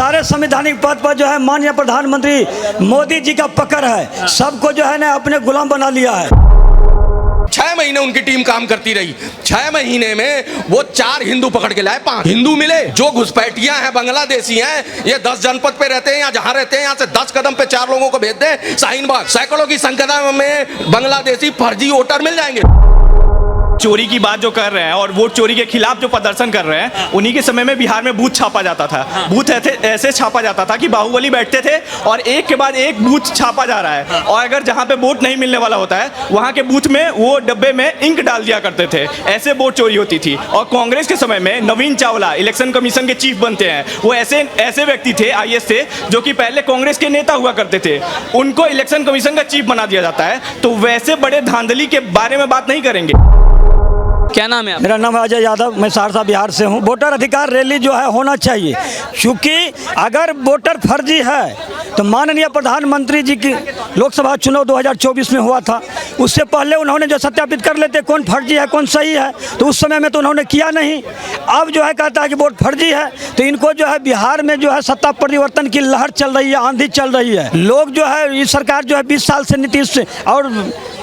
सारे संवैधानिक पद पर जो है माननीय प्रधानमंत्री मोदी जी का पकड़ है, सबको जो है ना अपने गुलाम बना लिया है। 6 महीने उनकी टीम काम करती रही। 6 महीने में वो 4 हिंदू पकड़ के लाए, 5 हिंदू मिले। जो घुसपैठियां हैं, बांग्लादेशी हैं, ये 10 जनपद पे रहते हैं या जहां रहते हैं, यहाँ से 10 कदम पे 4 लोगों को भेज दें शाहीन बाग, सैकड़ों की संख्या में बांग्लादेशी फर्जी वोटर मिल जाएंगे। चोरी की बात जो कर रहे हैं और वोट चोरी के खिलाफ जो प्रदर्शन कर रहे हैं, उन्हीं के समय में बिहार में बूथ छापा जाता था। बूथ ऐसे छापा जाता था कि बाहुबली बैठते थे और एक के बाद एक बूथ छापा जा रहा है, और अगर जहां पे वोट नहीं मिलने वाला होता है वहां के बूथ में वो डब्बे में इंक डाल दिया करते थे। ऐसे वोट चोरी होती थी। और कांग्रेस के समय में नवीन चावला इलेक्शन कमीशन के चीफ बनते हैं। वो ऐसे व्यक्ति थे, IAS थे, जो कि पहले कांग्रेस के नेता हुआ करते थे। उनको इलेक्शन कमीशन का चीफ बना दिया जाता है। तो वैसे बड़े धांधली के बारे में बात नहीं करेंगे। क्या नाम है आपका? मेरा नाम है अजय यादव, मैं सहरसा बिहार से हूँ। वोटर अधिकार रैली जो है होना चाहिए, क्योंकि अगर वोटर फर्जी है तो माननीय प्रधानमंत्री जी की लोकसभा चुनाव 2024 में हुआ था, उससे पहले उन्होंने जो सत्यापित कर लेते कौन फर्जी है कौन सही है, तो उस समय में तो उन्होंने किया नहीं। अब जो है कहता है कि वोट फर्जी है, तो इनको जो है बिहार में जो है सत्ता परिवर्तन की लहर चल रही है, आंधी चल रही है। लोग जो है ये सरकार जो है 20 साल से नीतीश और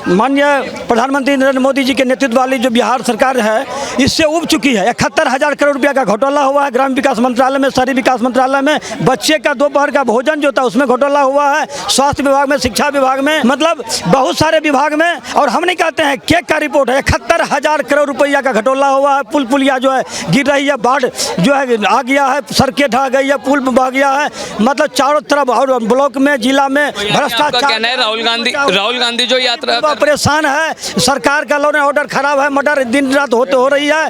माननीय प्रधानमंत्री नरेंद्र मोदी जी के नेतृत्व वाली जो बिहार सरकार है, इससे उब चुकी है। 71,000 करोड़ रुपया का घोटाला हुआ है ग्राम विकास मंत्रालय में, शहरी विकास मंत्रालय में। बच्चे का दोपहर का भोजन जो था उसमें घोटाला हुआ है, स्वास्थ्य विभाग में, शिक्षा विभाग में, मतलब बहुत सारे विभाग में। और हम नहीं कहते हैं, केक का रिपोर्ट है, 71,000 करोड़ रुपया का घोटाला हुआ है। पुल पुलिया जो है गिर रही है, बाढ़ जो है आ गया है, सड़कें ढह गई है, पुल बह गया है, मतलब चारों तरफ। और ब्लॉक में, जिला में भ्रष्टाचार। कहना है राहुल गांधी जो यात्रा परेशान है, सरकार का लॉ एंड ऑर्डर खराब है, मर्डर दिन रात हो रही है,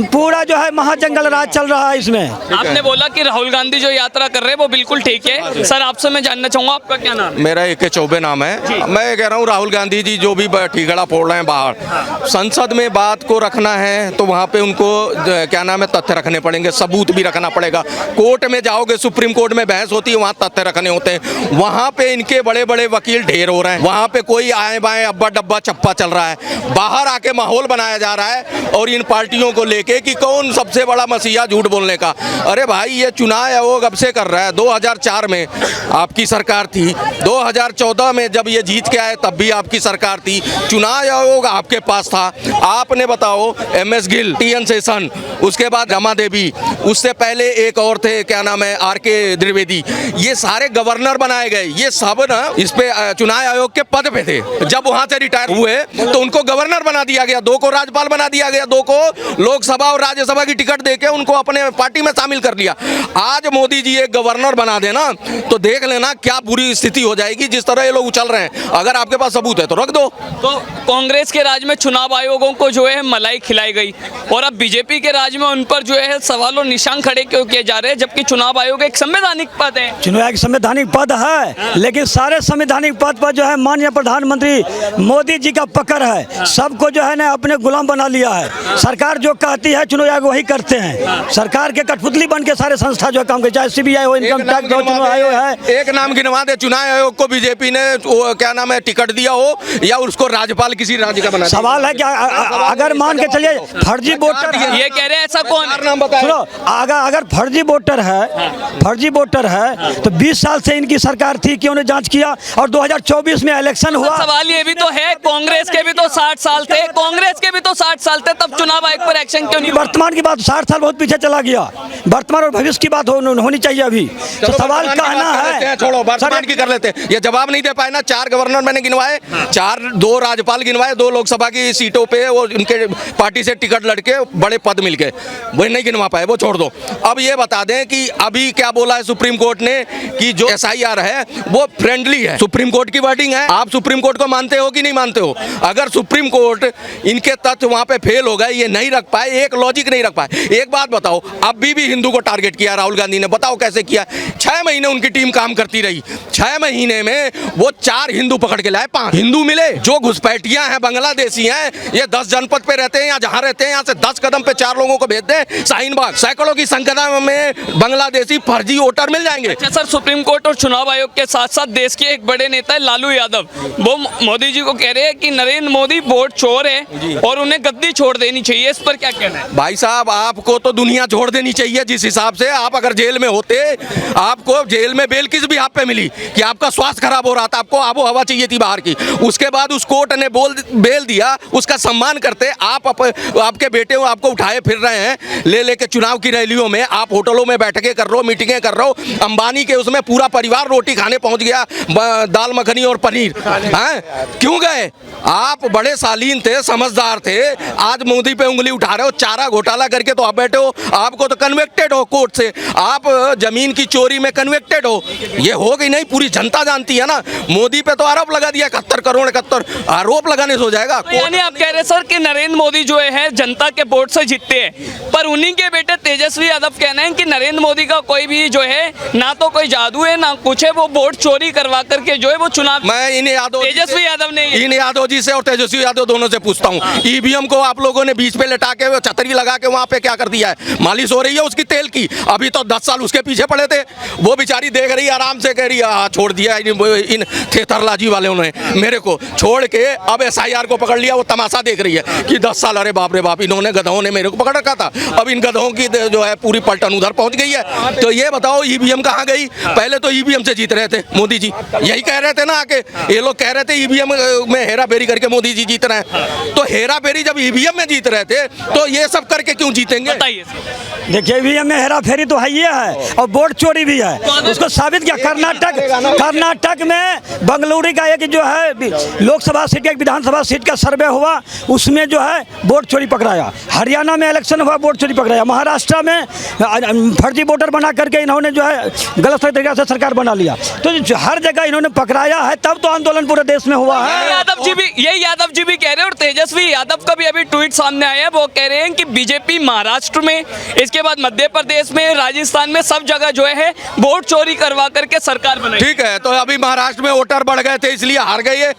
पूरा जो है महाजंगल राज चल रहा है इसमें। आपने बोला कि राहुल गांधी जो यात्रा कर रहे हैं वो बिल्कुल ठीक है। सर, आपसे मैं जानना चाहूंगा आपका क्या नाम है? मेरा AK चौबे नाम है। मैं कह रहा हूँ राहुल गांधी जी जो भी ठीकड़ा फोड़ रहे हैं बाहर, संसद में बात को रखना है तो वहाँ पे उनको क्या नाम है, तथ्य रखने पड़ेंगे, सबूत भी रखना पड़ेगा। कोर्ट में जाओगे, सुप्रीम कोर्ट में बहस होती है, वहाँ तथ्य रखने होते हैं। वहाँ पे इनके बड़े बड़े वकील ढेर हो रहे हैं, वहाँ पे कोई आए बाएं अब्बा डब्बा चप्पा चल रहा है। बाहर आके माहौल बनाया जा रहा है और इन पार्टियों को लेके कि कौन सबसे बड़ा मसीहा झूठ बोलने का। अरे भाई, ये चुनाव आयोग अब से कर रहा है। 2004 में आपकी सरकार थी, 2014 में जब ये जीत के आए तब भी आपकी सरकार थी, चुनाव आयोग आपके पास था। आपने बताओ, MS गिल, TN सेशन, उसके बाद रमा देवी, उससे पहले एक और थे, क्या नाम है, RK द्विवेदी, ये सारे गवर्नर बनाए गए। ये सब ना इस पे चुनाव आयोग के पद पे थे। जब वहां से रिटायर हुए तो उनको गवर्नर बना दिया गया, 2 को राज्यपाल बना दिया गया, 2 को लोकसभा और राज्यसभा की टिकट देके उनको अपने पार्टी में शामिल कर लिया। आज मोदी जी एक गवर्नर बना देना तो देख लेना क्या बुरी स्थिति हो जाएगी, जिस तरह ये लोग उछल रहे हैं। अगर आपके पास सबूत है तो रख दो। तो कांग्रेस के राज में चुनाव आयोगों को जो है मलाई खिलाई गई, और अब बीजेपी के राज में उन पर जो है सवाल और निशान खड़े क्यों किए जा रहे हैं, जबकि चुनाव आयोग एक संवैधानिक पद है। चुनाव एक संवैधानिक पद है, लेकिन सारे संवैधानिक पद पर जो है माननीय प्रधानमंत्री मोदी जी का पकड़ है, सबको जो है ना अपने गुलाम बना लिया है। सरकार जो कहती है चुनाव आयोग वही करते हैं। सरकार के कठपुतली बन के सारे संस्था जो काम करते, चाहे CBI हो, इनकम टैक्स हो, चुनाव आयोग है। एक नाम गिनवा दे चुनाव आयोग को बीजेपी ने क्या नाम है टिकट दिया हो, या उसको राज्यपाल किसी राज्य का बना। सवाल है कि अगर मान के चलिए फर्जी वोटर, ये कह रहे हैं ऐसा कौन है? नाम बताओ। सुनो, अगर फर्जी वोटर है तो 20 साल से इनकी सरकार थी, क्यों ने जांच किया? और 2024 में इलेक्शन हुआ। सवाल ये भी तो है, कांग्रेस के भी तो 60 साल थे, तब चुनाव आयोग पर एक्शन क्यों नहीं? वर्तमान की बात, 60 साल बहुत पीछे चला गया, वर्तमान और भविष्य की बात होनी चाहिए अभी। तो सवाल कहना है, छोड़ो, वर्तमान की कर लेते हैं। ये जवाब नहीं दे पाए ना। 4 गवर्नर मैंने गिनवाए, 2 राज्यपाल गिनवाए, 2 लोकसभा की सीटों पे वो उनके पार्टी से टिकट लड़के बड़े पद मिल गए, वो नहीं गिनवा पाए, वो छोड़ दो। अब ये बता दें कि अभी क्या बोला है सुप्रीम कोर्ट ने कि जो SIR है वो फ्रेंडली है। सुप्रीम कोर्ट की वर्डिंग है। आप सुप्रीम कोर्ट को मानते हो कि नहीं मानते हो? अगर सुप्रीम कोर्ट इनके तथ्य वहां पे फेल हो गए, ये नहीं रख पाए, एक लॉजिक नहीं रख पाए। एक बात बताओ, अभी भी हिंदू को टारगेट किया राहुल गांधी ने, बताओ कैसे किया? 6 महीने उनकी टीम काम करती रही। 6 महीने में वो 4 हिंदू पकड़ के लाए, 5 हिंदू मिले। जो घुसपैठियां हैं, बांग्लादेशी हैं, ये 10 जनपद पे रहते हैं या जहां रहते हैं, यहाँ से 10 कदम पे 4 लोगों को भेज दें शाहीन बाग, सैकड़ों की संख्या में बांग्लादेशी फर्जी वोटर मिल जाएंगे। अच्छा सर, सुप्रीम कोर्ट और चुनाव आयोग के साथ साथ देश के एक बड़े नेता है लालू यादव, वो मोदी जी को कह रहे हैं कि नरेंद्र मोदी वोट चोर है और उन्हें गद्दी छोड़ देनी चाहिए। इस पर क्या कहना है? भाई साहब, आपको तो दुनिया छोड़ देनी चाहिए। जिस हिसाब से आप अगर जेल में होते, आपको जेल में बेल किस भी आप पे मिली कि आपका स्वास्थ्य खराब हो रहा था, आपको आबो हवा चाहिए थी बाहर की, उसके बाद उस कोर्ट ने बेल दिया, उसका सम्मान करते आप आपके बेटे आपको उठाए फिर रहे हैं ले लेके चुनाव की रैलियों में, आप होटलों में बैठकें कर रहे हो, मीटिंगें कर रहे हो, अंबानी के उसमें पूरा परिवार रोटी खाने पहुंच गया, दाल मखनी और पनीर। हैं क्यों गए? आप बड़े शालीन थे, समझदार थे, आज मोदी पे उंगली उठा रहे हो। चारा घोटाला करके तो आप बैठे हो, आपको तो कन्विक्टेड हो कोर्ट से, आप जमीन की चोरी में कन्विक्टेड हो। ये हो गई नहीं, पूरी जनता जानती है ना। मोदी पे तो आरोप लगा दिया 71 करोड़ 71, आरोप लगाने से हो जाएगा। तो यानी आप कह रहे सर कि नरेंद्र मोदी जो है जनता के वोट से जीतते हैं, पर उन्हीं के बेटे तेजस्वी यादव कहना है कि नरेंद्र मोदी का कोई भी जो है ना तो कोई जादू है ना कुछ है, वो वोट चोरी करवा करके जो है वो चुनाव। मैं इन तेजस्वी यादव ने इन यादव जी से और तेजस्वी यादव दोनों से पूछता हूँ, ईवीएम को आप लोगों ने बीच पे लटा के छतरी लगा के वहां पे क्या कर दिया है? मालिश हो रही है उसकी तेल की। अभी तो 10 साल उसके पीछे पड़े थे, वो बेचारी देख रही है आराम से, कह रही है छोड़ दिया इन थेथरलाजी वालों ने मेरे को छोड़ के। अब SIR को पकड़ लिया, वो तमाशा देख रही है कि 10 साल, अरे बाप रे बाप, इन्होंने गधों ने मेरे को पकड़ रखा था, अब इन गधों की जो है पूरी पलटन उधर पहुंच गई है। तो ये बताओ ईवीएम कहाँ गई? पहले तो ईवीएम से जीत रहे थे मोदी जी, यही कह रहे थे ना आके, ये लोग कह रहे थे ईवीएम में हेरा फेरी करके मोदी जी जीत रहे हैं। तो हेरा फेरी जब ईवीएम में जीत रहे थे तो ये सब करके क्यों जीतेंगे? बताइए। देखिए ईवीएम में हेरा फेरी तो है ही है और वोट चोरी भी है। उसको साबित किया कर्नाटक में बंगलुरु का एक जो है लोकसभा सीट, एक विधानसभा सीट का सर्वे हुआ, उसमें जो है वोट चोरी पकड़ाया। हरियाणा में इलेक्शन हुआ, वोट चोरी पकड़ाया। महाराष्ट्र में फर्जी वोटर बना करके इन्होंने जो है गलत तरीके से सरकार बना लिया। तो हर जगह इन्होंने पकड़ाया है, तब तो आंदोलन पूरे देश में हुआ है। यादव जी भी कह रहे हैं और तेजस्वी यादव का भी अभी ट्वीट सामने आया है, वो कह रहे हैं कि बीजेपी महाराष्ट्र में, इसके बाद मध्य प्रदेश में, राजस्थान में, सब जगह जो है वोट चोरी करवा करके सरकार बनाई। ठीक है, तो अभी महाराष्ट्र में वोटर बढ़ गए थे इसलिए हार गए,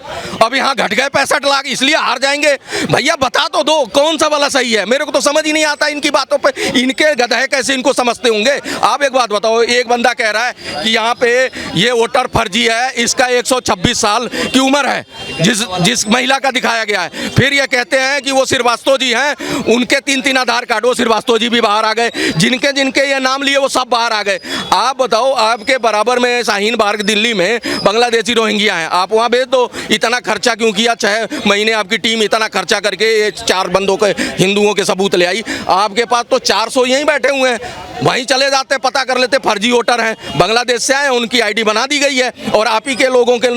अब यहाँ घट गए 65 लाख इसलिए हार जाएंगे। भैया बता तो दो कौन सा वाला सही है? मेरे को तो समझ ही नहीं आता इनकी बातों पे, इनके गधे कैसे इनको समझते होंगे। आप एक बात बताओ, एक बंदा कह रहा है कि यहाँ पे ये वोटर फर्जी है, इसका 126 साल की उम्र है जिस महिला का दिखाया गया है। फिर ये कहते हैं कि वो श्रीवास्तव जी हैं, उनके 3 आधार कार्ड, वो श्रीवास्तव जी भी बाहर आ गए, जिनके जिनके ये नाम लिए वो सब बाहर आ गए। आप बताओ, आपके बराबर में शाहीन बाग दिल्ली में बांग्लादेशी रोहिंग्या हैं, आप वहाँ भेज दो। इतना खर्चा क्यों किया? 6 महीने आपकी टीम इतना खर्चा करके ये 4 बंदों के हिंदुओं के सबूत ले आई। आपके पास तो 400 यहीं बैठे हुए हैं, वहीं चले जाते, पता कर लेते फर्जी वोटर हैं, बांग्लादेश से आए, उनकी ID बना दी गई है और आप ही के लोगों के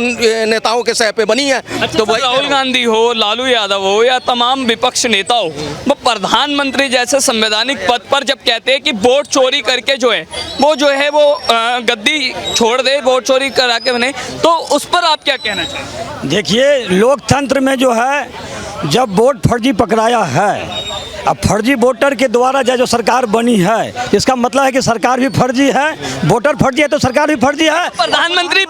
नेताओं के सह पे बनी है। तो राहुल गांधी हो, लालू यादव हो या तमाम विपक्ष नेता हो, वो प्रधानमंत्री जैसे संवैधानिक पद पर जब कहते हैं कि वोट चोरी करके जो है वो गद्दी छोड़ दे, वोट चोरी करा के बने, तो उस पर आप क्या कहना चाहेंगे? देखिए लोकतंत्र में जो है जब वोट फर्जी पकड़ाया है, अब फर्जी वोटर के द्वारा जो सरकार बनी है, इसका मतलब है कि सरकार भी फर्जी है, वोटर फर्जी है तो सरकार भी फर्जी है। प्रधानमंत्री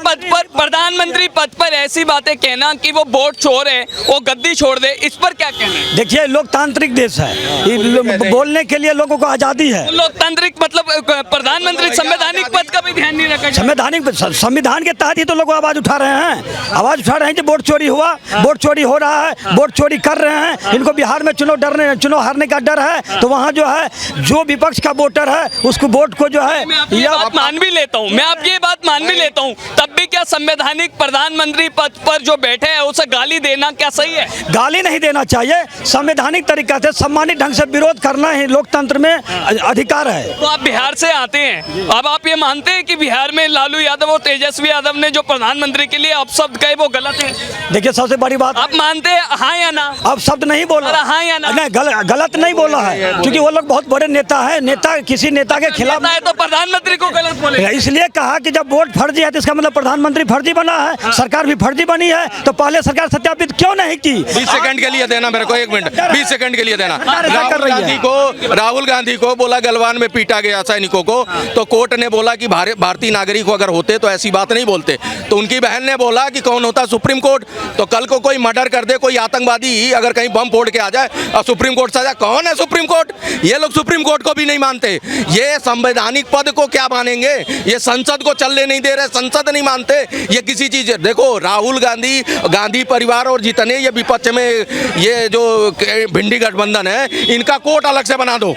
पद पर ऐसी बातें कहना कि वो वोट चोर है, वो गद्दी छोड़ दे, इस पर क्या कहना है? देखिए लोकतांत्रिक देश है, बोलने के लिए लोगों को आज़ादी है। लोकतांत्रिक मतलब प्रधानमंत्री संवैधानिक पद का भी ध्यान नहीं रखा। संविधान के तहत ही तो लोग आवाज़ उठा रहे हैं कि वोट चोरी हुआ, वोट चोरी हो रहा है, वोट चोरी कर रहे हैं। इनको बिहार में चुनाव हारने का डर है, तो वहाँ जो है जो विपक्ष का वोटर है उसको वोट को जो है मैं आपकी बात मान भी लेता हूँ, तब भी क्या संवैधानिक प्रधानमंत्री पद पर जो बैठे हैं उसे गाली देना क्या सही है? गाली नहीं देना चाहिए, संवैधानिक तरीका से सम्मानित ढंग से विरोध करना ही लोकतंत्र में अधिकार है। तो आप बिहार से आते हैं, अब आप ये मानते हैं कि बिहार में लालू यादव और तेजस्वी यादव ने जो प्रधानमंत्री के लिए अपशब्द कहे वो गलत है? देखिए सबसे बड़ी बात, आप मानते हैं हाँ या ना? अब शब्द नहीं बोला, हाँ या ना? नहीं गलत नहीं बोला है, क्योंकि वो लोग बहुत बड़े नेता है, किसी नेता के खिलाफ है तो प्रधानमंत्री को गलत बोले, इसलिए कहा कि जब वोट फर्जी है तो इसका मतलब प्रधानमंत्री फर्जी बना है, सरकार भी फर्जी बनी है, तो पहले सरकार सत्यापित क्यों नहीं की? 20 सेकंड के लिए देना मेरे को, 1 मिनट, 20 सेकंड के लिए देना। राहुल गांधी को बोला गलवान में पीटा गया सैनिकों को, तो कोर्ट ने बोला कि भारतीय नागरिक अगर होते तो ऐसी बात नहीं बोलते। तो उनकी बहन ने बोला कि कौन होता सुप्रीम कोर्ट, तो कल को कोई मर्डर कर दे, कोई आतंकवादी अगर कहीं बम फोड़ के आ जाए और सुप्रीम कोर्ट सजा, कौन है सुप्रीम कोर्ट? ये लोग सुप्रीम कोर्ट को भी नहीं मानते, ये संवैधानिक पद को क्या मानेंगे? ये संसद को चलने नहीं दे रहे, संसद नहीं मानते ये किसी चीज। देखो राहुल गांधी, गांधी परिवार और जितने ये विपक्ष में ये जो भिंडी गठबंधन है, इनका कोर्ट अलग से बना दो,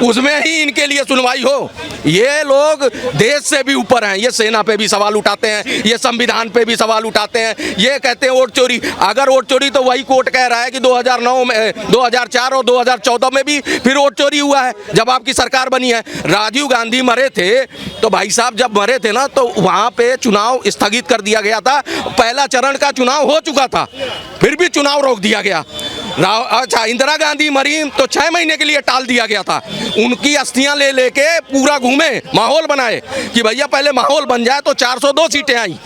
उसमें ही इनके लिए सुनवाई हो। ये लोग देश से भी ऊपर हैं, ये सेना पे भी सवाल उठाते हैं, ये संविधान पे भी सवाल उठाते हैं, ये कहते हैं वोट चोरी। अगर वोट चोरी तो वही कोर्ट कह रहा है कि 2009 में, 2004 और 2014 में भी फिर वोट चोरी हुआ है जब आपकी सरकार बनी है। राजीव गांधी मरे थे तो भाई साहब जब मरे थे ना, तो वहां पे चुनाव स्थगित कर दिया गया था, पहला चरण का चुनाव हो चुका था, फिर भी चुनाव रोक दिया गया। अच्छा, इंदिरा गांधी मरी तो 6 महीने के लिए टाल दिया गया था, उनकी अस्थियां ले लेके पूरा घूमे, माहौल बनाए कि भैया पहले माहौल बन जाए, तो 402 सीटें आई।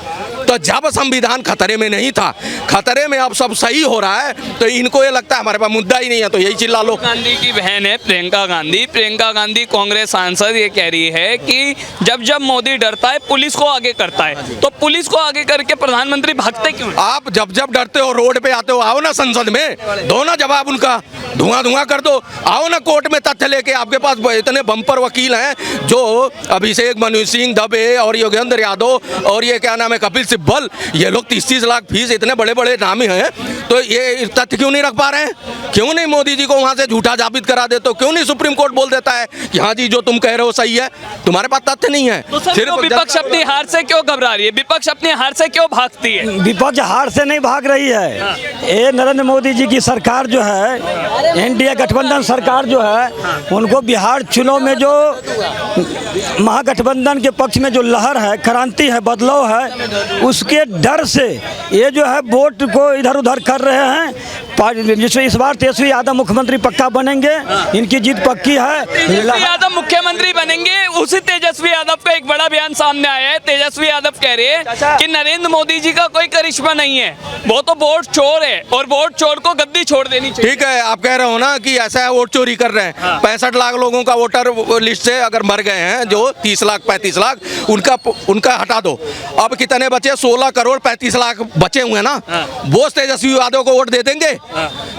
तो जब संविधान खतरे में नहीं था, खतरे में अब सब सही हो रहा है, तो इनको ये लगता है हमारे पास मुद्दा ही नहीं है, तो यही चिल्ला लो। गांधी की बहन है प्रियंका गांधी कांग्रेस सांसद, ये कह रही है कि जब जब मोदी डरता है पुलिस को आगे करता है, तो पुलिस को आगे करके प्रधानमंत्री भागते क्यों? आप जब जब डरते हो रोड पे आते हो, आओ ना संसद में, दो ना जवाब उनका, धुआं कर दो, आओ ना कोर्ट में तथ्य लेके। आपके पास इतने बम्पर वकील हैं जो अभिषेक मनु सिंह दबे और योगेंद्र यादव और ये क्या नाम है कपिल सिब्बल, ये लोग 30-30 लाख फीस, इतने बड़े बड़े नामी हैं, तो ये तथ्य क्यों नहीं रख पा रहे हैं? क्यों नहीं मोदी जी को वहां से झूठा साबित करा देते हो? क्यों नहीं सुप्रीम कोर्ट बोल देता है कि हाँ जी जो तुम कह रहे हो सही है, तुम्हारे पास तथ्य नहीं है? तो सर, विपक्ष अपनी हार से क्यों घबरा रही है? विपक्ष अपनी हार से क्यों भागती है? विपक्ष हार से नहीं भाग रही है, ये नरेंद्र मोदी जी की सरकार जो है, एनडीए गठबंधन सरकार जो है, उनको बिहार चुनाव में जो महागठबंधन के पक्ष में जो लहर है, क्रांति है, बदलाव है, उसके डर से ये जो है वोट को इधर उधर कर रहे हैं। जिसमें इस बार तेजस्वी यादव मुख्यमंत्री पक्का बनेंगे, इनकी जीत पक्की है। तेजस्वी यादव मुख्यमंत्री बनेंगे, उसी तेजस्वी यादव का एक बड़ा बयान सामने आया है। तेजस्वी यादव कह रहे हैं कि नरेंद्र मोदी जी का कोई करिश्मा नहीं है, वो तो वोट चोर है और वोट चोर को गद्दी छोड़ देनी चाहिए। ठीक है, आप कह रहे हो ना कि ऐसा है वोट चोरी कर रहे हैं। 65 लाख लोगों का वोटर लिस्ट से अगर मर गए हैं, जो 30 लाख 35 लाख उनका हटा दो, अब कितने बचे? 16 करोड़ 35 लाख बचे हुए ना, वो तेजस्वी यादव को वोट दे देंगे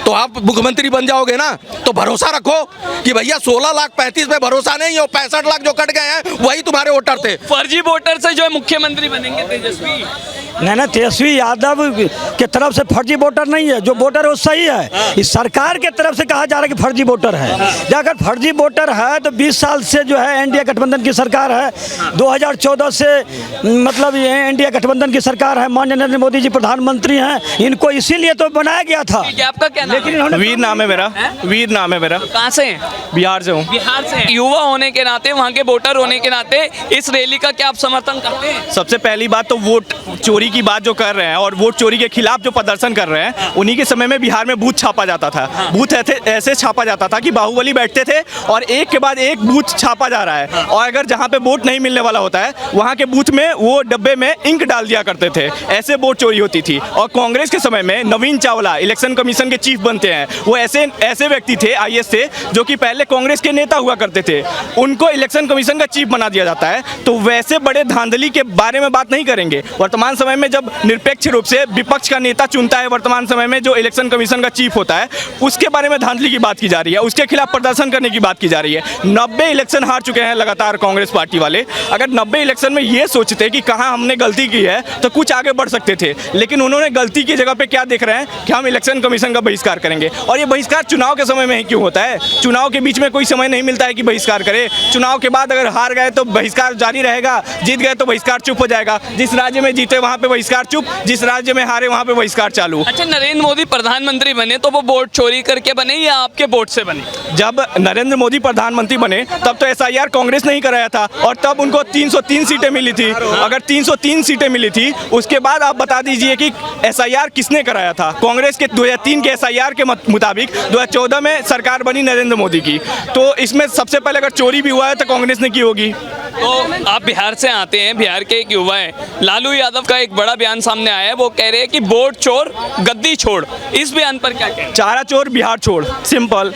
तो आप मुख्यमंत्री बन जाओगे ना। तो भरोसा रखो कि भैया 16 लाख 35 पे भरोसा नहीं हो, 65 लाख जो कट गए हैं वही तुम्हारे वोटर थे। फर्जी वोटर से जो है मुख्यमंत्री बनेंगे तेजस्वी? नहीं, तेजस्वी यादव के तरफ से फर्जी वोटर नहीं है, जो वोटर है वो सही है। इस सरकार के तरफ से कहा जा रहा है कि फर्जी वोटर है। अगर फर्जी वोटर है तो 20 साल से जो है एनडीए गठबंधन की सरकार है, 2014 से मतलब ये एनडीए गठबंधन की सरकार है, माननीय नरेंद्र मोदी जी प्रधानमंत्री हैं, इनको इसीलिए तो बनाया गया था। आपका क्या नाम? लेकिन वीर नाम है मेरा, वीर नाम है मेरा। कहाँ से हैं? बिहार से हूँ। बिहार से। युवा होने के नाते, वहाँ के वोटर होने के नाते इस रैली का क्या आप समर्थन करते हैं? सबसे पहली बात तो वोट चोरी की बात जो कर रहे हैं और वोट चोरी के खिलाफ जो प्रदर्शन कर रहे हैं, उन्हीं के समय में बिहार में बूथ छापा जाता था। बूथ ऐसे छापा जाता था कि बाहुबली बैठते थे और एक के बाद एक बूथ छापा जा रहा है, और अगर जहाँ पे वोट नहीं मिलने वाला होता है वहाँ के बूथ में वो डब्बे में इंक डाल दिया करते थे, ऐसे वोट चोरी होती थी। और कांग्रेस के समय में नवीन चावला इलेक्शन कमीशन के चीफ बनते हैं, वो ऐसे व्यक्ति थे, आईएएस थे, जो कि पहले कांग्रेस के नेता हुआ करते थे, उनको इलेक्शन कमीशन का चीफ बना दिया जाता है। तो वैसे बड़े धांधली के बारे में बात नहीं करेंगे। वर्तमान समय में जब निरपेक्ष रूप से विपक्ष का नेता चुनता है, वर्तमान समय में जो इलेक्शन कमीशन का चीफ होता है, उसके बारे में धांधली की बात की जा रही है, उसके खिलाफ प्रदर्शन करने की बात की जा रही है। 90 इलेक्शन हार चुके हैं लगातार कांग्रेस पार्टी वाले। अगर 90 इलेक्शन में ये सोचते कि कहाँ हमने गलती की है तो कुछ आगे बढ़ सकते थे, लेकिन उन्होंने गलती की जगह पे क्या देख रहे हैं कि हम इलेक्शन कमीशन का बहिष्कार करेंगे। और ये बहिष्कार चुनाव के समय में ही क्यों होता है? चुनाव के बीच में कोई समय नहीं मिलता है कि बहिष्कार करे। चुनाव के बाद अगर हार गए तो बहिष्कार जारी रहेगा, जीत गए तो बहिष्कार चुप हो जाएगा। जिस राज्य में जीते वहाँ पे बहिष्कार चुप, जिस राज्य में हारे वहाँ पे बहिष्कार चालू। अच्छा, नरेंद्र मोदी प्रधानमंत्री बने तो वो वोट चोरी करके बने या आपके वोट से बने? जब नरेंद्र मोदी प्रधानमंत्री बने तब तो एसआईआर कांग्रेस नहीं कराया था और तब उनको 303 सीटें मिली थी। अगर 303 सीटें मिली थी, उसके बाद आप बता दीजिए कि SIR किसने कराया था। कांग्रेस के 2003 के SIR के मुताबिक 2014 में सरकार बनी नरेंद्र मोदी की। तो इसमें सबसे पहले अगर चोरी भी हुआ है तो कांग्रेस ने की होगी। तो आप बिहार से आते हैं, बिहार के एक युवा हैं, लालू यादव का एक बड़ा बयान सामने आया है, वो कह रहे हैं कि वोट चोर गद्दी छोड़। इस बयान पर क्या कहना? चारा चोर बिहार छोड़, सिंपल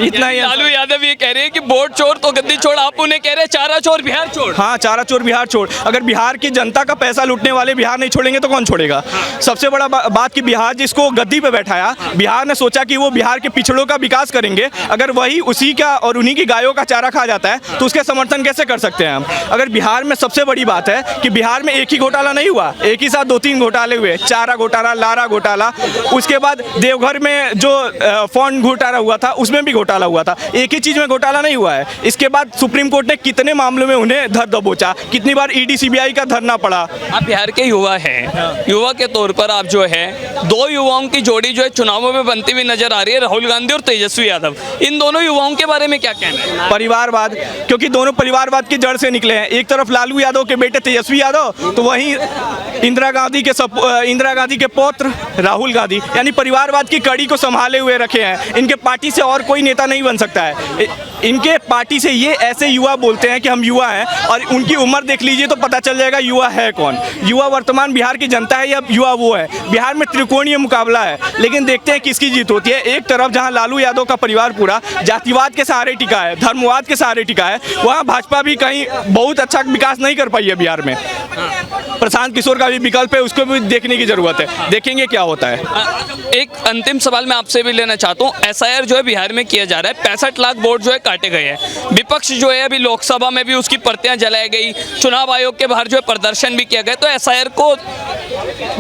इतना ही। लालू यादव ये कह रहे हैं कि वोट चोर तो गद्दी छोड़, आप उन्हें कह रहे हैं चारा चोर बिहार छोड़। हाँ, चारा चोर बिहार छोड़। अगर बिहार की जनता का पैसा लूटने वाले बिहार नहीं छोड़ेंगे तो कौन छोड़ेगा? सबसे बड़ा बात कि बिहार जिसको गद्दी पे बैठाया, बिहार ने सोचा कि वो बिहार के पिछड़ों का विकास करेंगे। अगर वही उसी का और उन्हीं की गायों का चारा खा जाता है तो उसके समर्थन कैसे कर सकते हैं हम? अगर बिहार में सबसे बड़ी बात है कि बिहार में एक ही घोटाला नहीं हुआ, एक ही साथ 2-3 घोटाले हुए। चारा घोटाला, लारा घोटाला, उसके बाद देवघर में जो फंड घोटाला हुआ था उसमें भी घोटाला हुआ था। एक ही चीज़ में घोटाला नहीं हुआ है। इसके बाद सुप्रीम कोर्ट ने कितने मामलों में उन्हें धर दबोचा, कितनी बार ED CBI का धरना पड़ा। आप बिहार के युवा हैं, युवा के तौर पर आप जो है, दो युवाओं की जोड़ी जो है चुनावों में बनती हुई नजर आ रही है, राहुल गांधी और तेजस्वी यादव। इन दोनों युवाओं के बारे में क्या कहना है? परिवारवाद, क्योंकि दोनों परिवारवाद की जड़ से निकले हैं। एक तरफ लालू यादव के बेटे तेजस्वी यादव, तो वहीं इंदिरा गांधी के पौत्र राहुल गांधी, यानी परिवारवाद की कड़ी को संभाले हुए रखे हैं। इनके पार्टी से और कोई नेता नहीं बन सकता है। इनके पार्टी से ये ऐसे युवा बोलते हैं कि हम युवा हैं, और उनकी उम्र देख लीजिए तो पता चल जाएगा युवा है कौन। युवा वर्तमान बिहार की जनता है या युवा वो है? बिहार में त्रिकोणीय मुकाबला है, लेकिन देखते हैं किसकी जीत होती है। एक तरफ जहां लालू यादव का परिवार पूरा जातिवाद के सहारे टिका है, धर्मवाद के सहारे टिका है, वहां भाजपा भी कहीं बहुत अच्छा विकास नहीं कर पाई है बिहार में। प्रशांत किशोर का भी विकल्प है, उसको भी देखने की जरूरत है। देखेंगे क्या होता है। एक अंतिम सवाल मैं आपसे भी लेना चाहता हूँ। SIR जो है बिहार में किया जा रहा है, 65 लाख वोट जो है काटे गए हैं। विपक्ष जो है अभी लोकसभा में भी उसकी प्रतियां जलाई गई, चुनाव आयोग के बाहर जो है प्रदर्शन भी किया गया। तो SIR को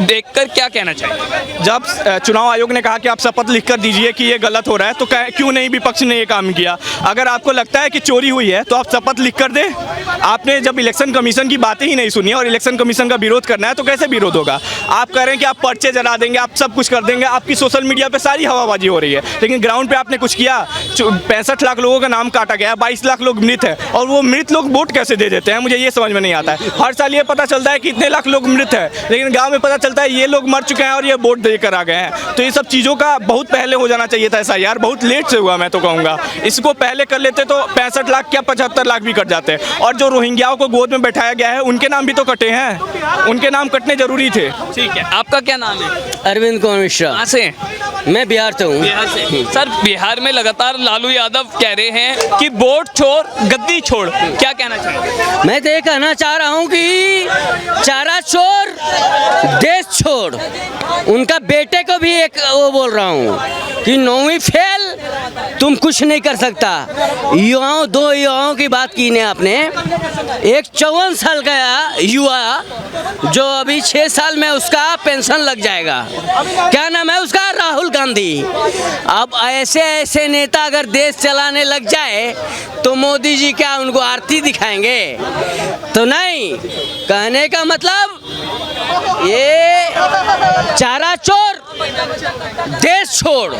देखकर क्या कहना चाहिए? जब चुनाव आयोग ने कहा कि आप शपथ लिख कर दीजिए कि ये गलत हो रहा है, तो क्यों नहीं विपक्ष ने ये काम किया? अगर आपको लगता है कि चोरी हुई है तो आप शपथ लिख कर दें। आपने जब इलेक्शन कमीशन की बातें ही नहीं सुनी और इलेक्शन कमीशन का विरोध करना है तो कैसे विरोध होगा? आप कह रहे हैं कि आप पर्चे जला देंगे, आप सब कुछ कर देंगे, आपकी सोशल मीडिया पे सारी हवाबाजी हो रही है, लेकिन ग्राउंड पे आपने कुछ किया? 65 लाख लोगों का नाम काटा गया, 22 लाख लोग मृत है, और वो मृत लोग वोट कैसे दे देते हैं? मुझे ये समझ में नहीं आता है। हर साल ये पता चलता है कि इतने लाख लोग मृत है, लेकिन गाँव में पता चलता है ये लोग मर चुके हैं और ये वोट देकर आ गए हैं। तो ये सब चीज़ों का बहुत पहले हो जाना चाहिए था SIR, बहुत लेट से हुआ मैं तो कहूँगा। इसको पहले कर लेते तो 65 लाख क्या 75 लाख भी कट जाते। और जो रोहिंग्याओं को गोद में बैठाया गया है उनके नाम भी तो कटे हैं, उनके नाम कटने जरूरी थे। ठीक है, आपका क्या नाम है? अरविंद कुमार मिश्रा। कहाँ से? मैं बिहार से हूँ। बिहार से। सर, बिहार में लगातार लालू यादव कह रहे हैं कि वोट चोर गद्दी छोड़, क्या कहना चाहिए? मैं तो ये कहना चाह रहा हूँ कि चारा चोर देश छोड़। उनका बेटे को भी एक वो बोल रहा हूँ कि 9वीं फेल, तुम कुछ नहीं कर सकता। युवाओं, दो युवाओं की बात की ने आपने। एक 54 साल का युवा जो अभी 6 साल में उसका पेंशन लग जाएगा, क्या नाम है उसका? राहुल गांधी। अब ऐसे ऐसे नेता अगर देश चलाने लग जाए तो मोदी जी क्या उनको आरती दिखाएंगे? तो नहीं। कहने का मतलब ये चारा चोर देश छोड़।